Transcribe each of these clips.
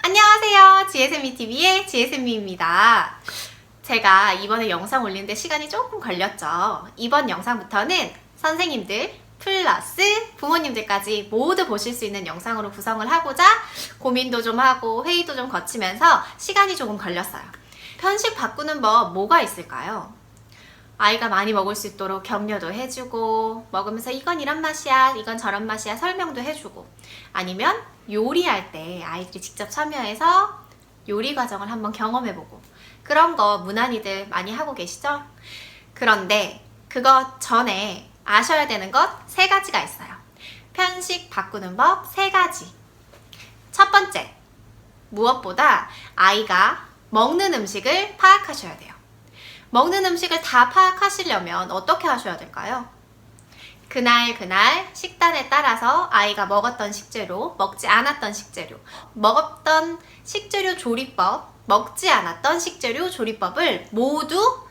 안녕하세요. GSM이TV의 GSM이입니다. 제가 이번에 영상 올리는데 시간이 조금 걸렸죠. 이번 영상부터는 선생님들 플러스 부모님들까지 모두 보실 수 있는 영상으로 구성을 하고자 고민도 좀 하고 회의도 좀 거치면서 시간이 조금 걸렸어요. 편식 바꾸는 법 뭐가 있을까요? 아이가 많이 먹을 수 있도록 격려도 해주고, 먹으면서 이건 이런 맛이야, 이건 저런 맛이야 설명도 해주고, 아니면 요리할 때 아이들이 직접 참여해서 요리 과정을 한번 경험해보고, 그런 거 무난히들 많이 하고 계시죠? 그런데 그것 전에 아셔야 되는 것 3가지가 있어요. 편식 바꾸는 법 3가지. 첫 번째, 무엇보다 아이가 먹는 음식을 파악하셔야 돼요. 먹는 음식을 다 파악하시려면 어떻게 하셔야 될까요? 그날 식단에 따라서 아이가 먹었던 식재료, 먹지 않았던 식재료, 먹었던 식재료 조리법, 먹지 않았던 식재료 조리법을 모두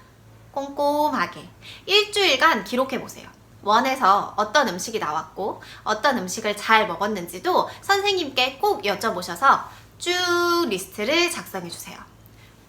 꼼꼼하게 일주일간 기록해보세요. 원에서 어떤 음식이 나왔고 어떤 음식을 잘 먹었는지도 선생님께 꼭 여쭤보셔서 쭉 리스트를 작성해주세요.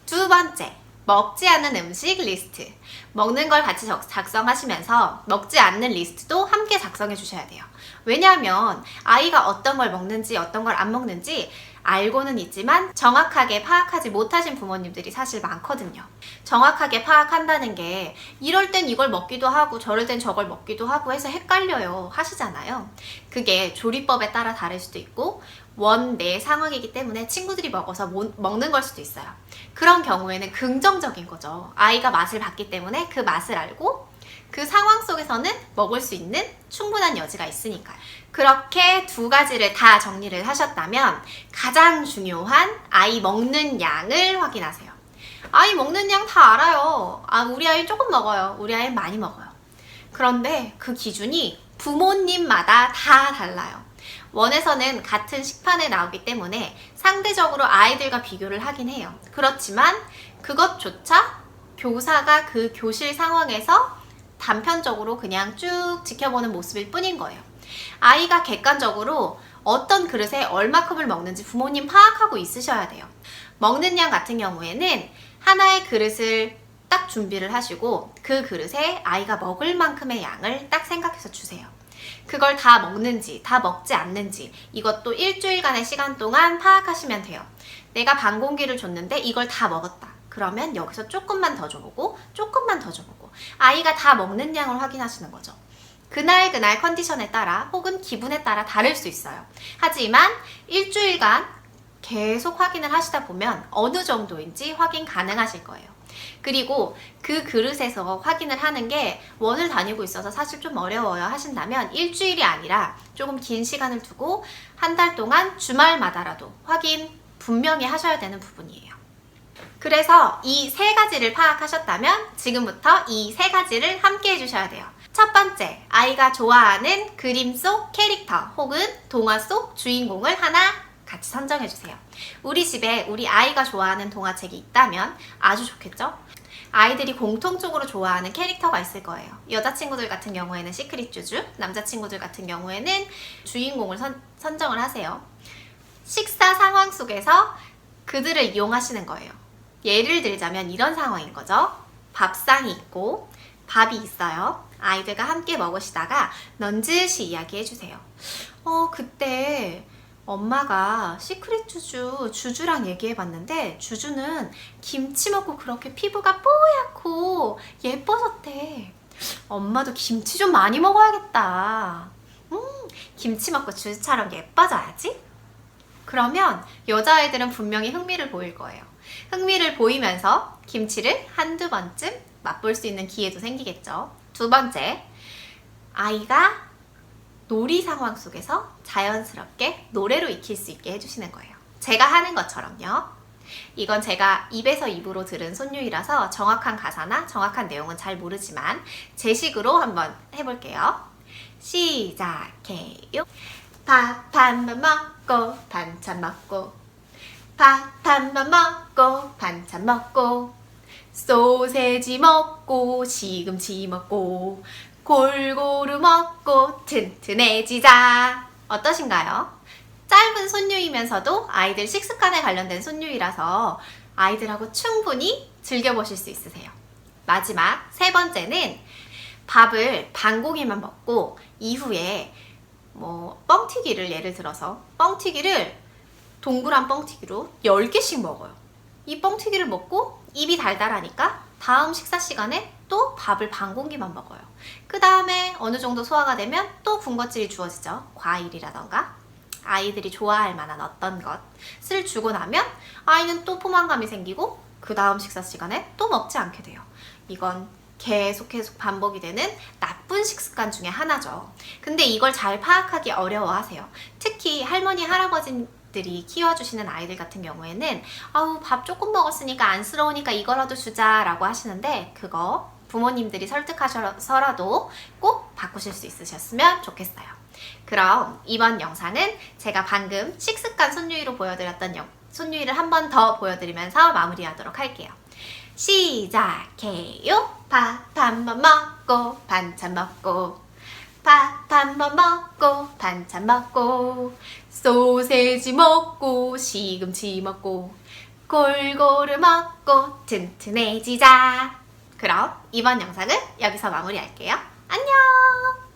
두 번째, 먹지 않는 음식 리스트. 먹는 걸 같이 작성하시면서 먹지 않는 리스트도 함께 작성해 주셔야 돼요. 왜냐하면 아이가 어떤 걸 먹는지 어떤 걸 안 먹는지 알고는 있지만 정확하게 파악하지 못하신 부모님들이 사실 많거든요. 정확하게 파악한다는 게 이럴 땐 이걸 먹기도 하고 저럴 땐 저걸 먹기도 하고 해서 헷갈려요 하시잖아요. 그게 조리법에 따라 다를 수도 있고 내 상황이기 때문에 친구들이 먹어서 먹는 걸 수도 있어요. 그런 경우에는 긍정적인 거죠. 아이가 맛을 봤기 때문에 그 맛을 알고 그 상황 속에서는 먹을 수 있는 충분한 여지가 있으니까요. 그렇게 2가지를 다 정리를 하셨다면 가장 중요한 아이 먹는 양을 확인하세요. 아이 먹는 양 다 알아요. 우리 아이 조금 먹어요. 우리 아이 많이 먹어요. 그런데 그 기준이 부모님마다 다 달라요. 원에서는 같은 식판에 나오기 때문에 상대적으로 아이들과 비교를 하긴 해요. 그렇지만 그것조차 교사가 그 교실 상황에서 단편적으로 그냥 쭉 지켜보는 모습일 뿐인 거예요. 아이가 객관적으로 어떤 그릇에 얼마큼을 먹는지 부모님 파악하고 있으셔야 돼요. 먹는 양 같은 경우에는 하나의 그릇을 딱 준비를 하시고 그 그릇에 아이가 먹을 만큼의 양을 딱 생각해서 주세요. 그걸 다 먹는지 다 먹지 않는지 이것도 일주일간의 시간 동안 파악하시면 돼요. 내가 반 공기를 줬는데 이걸 다 먹었다. 그러면 여기서 조금만 더 줘보고 조금만 더 줘보고 아이가 다 먹는 양을 확인하시는 거죠. 그날 컨디션에 따라 혹은 기분에 따라 다를 수 있어요. 하지만 일주일간 계속 확인을 하시다 보면 어느 정도인지 확인 가능하실 거예요. 그리고 그 그릇에서 확인을 하는 게 원을 다니고 있어서 사실 좀 어려워요 하신다면 일주일이 아니라 조금 긴 시간을 두고 한 달 동안 주말마다라도 확인 분명히 하셔야 되는 부분이에요. 그래서 이 3가지를 파악하셨다면 지금부터 이 3가지를 함께 해주셔야 돼요. 첫 번째, 아이가 좋아하는 그림 속 캐릭터 혹은 동화 속 주인공을 하나 같이 선정해주세요. 우리 집에 우리 아이가 좋아하는 동화책이 있다면 아주 좋겠죠? 아이들이 공통적으로 좋아하는 캐릭터가 있을 거예요. 여자친구들 같은 경우에는 시크릿 주주, 남자친구들 같은 경우에는 주인공을 선정을 하세요. 식사 상황 속에서 그들을 이용하시는 거예요. 예를 들자면 이런 상황인 거죠. 밥상이 있고 밥이 있어요. 아이들과 함께 먹으시다가 넌지시 이야기해주세요. 그때 엄마가 시크릿 주주랑 얘기해봤는데 주주는 김치 먹고 그렇게 피부가 뽀얗고 예뻐졌대. 엄마도 김치 좀 많이 먹어야겠다. 김치 먹고 주주처럼 예뻐져야지? 그러면 여자아이들은 분명히 흥미를 보일 거예요. 흥미를 보이면서 김치를 한두 번쯤 맛볼 수 있는 기회도 생기겠죠. 2번째, 아이가 놀이 상황 속에서 자연스럽게 노래로 익힐 수 있게 해주시는 거예요. 제가 하는 것처럼요. 이건 제가 입에서 입으로 들은 손유이라서 정확한 가사나 정확한 내용은 잘 모르지만 제 식으로 한번 해볼게요. 시작해요. 밥 한 번 먹고 반찬 먹고 밥 한 번 먹고 반찬 먹고 소세지 먹고 시금치 먹고 골고루 먹고 튼튼해지자. 어떠신가요? 짧은 손유이면서도 아이들 식습관에 관련된 손유이라서 아이들하고 충분히 즐겨보실 수 있으세요. 마지막 세 번째는 밥을 반 공기만 먹고 이후에 뭐 뻥튀기를 예를 들어서 뻥튀기를 동그란 뻥튀기로 10개씩 먹어요. 이 뻥튀기를 먹고 입이 달달하니까 다음 식사 시간에 또 밥을 반 공기만 먹어요. 그 다음에 어느 정도 소화가 되면 또 군것질이 주어지죠. 과일이라던가 아이들이 좋아할 만한 어떤 것을 주고 나면 아이는 또 포만감이 생기고 그 다음 식사 시간에 또 먹지 않게 돼요. 이건 계속 반복이 되는 나쁜 식습관 중에 하나죠. 근데 이걸 잘 파악하기 어려워하세요. 특히 할머니, 할아버지들이 키워주시는 아이들 같은 경우에는 아우 밥 조금 먹었으니까 안쓰러우니까 이거라도 주자 라고 하시는데 그거 부모님들이 설득하셔서라도 꼭 바꾸실 수 있으셨으면 좋겠어요. 그럼 이번 영상은 제가 방금 식습관 손유이로 보여드렸던 손유이를 한 번 더 보여드리면서 마무리하도록 할게요. 시작해요. 밥 한 번 먹고 반찬 먹고 밥 한 번 먹고 반찬 먹고 소세지 먹고 시금치 먹고 골고루 먹고 튼튼해지자. 그럼 이번 영상은 여기서 마무리할게요. 안녕.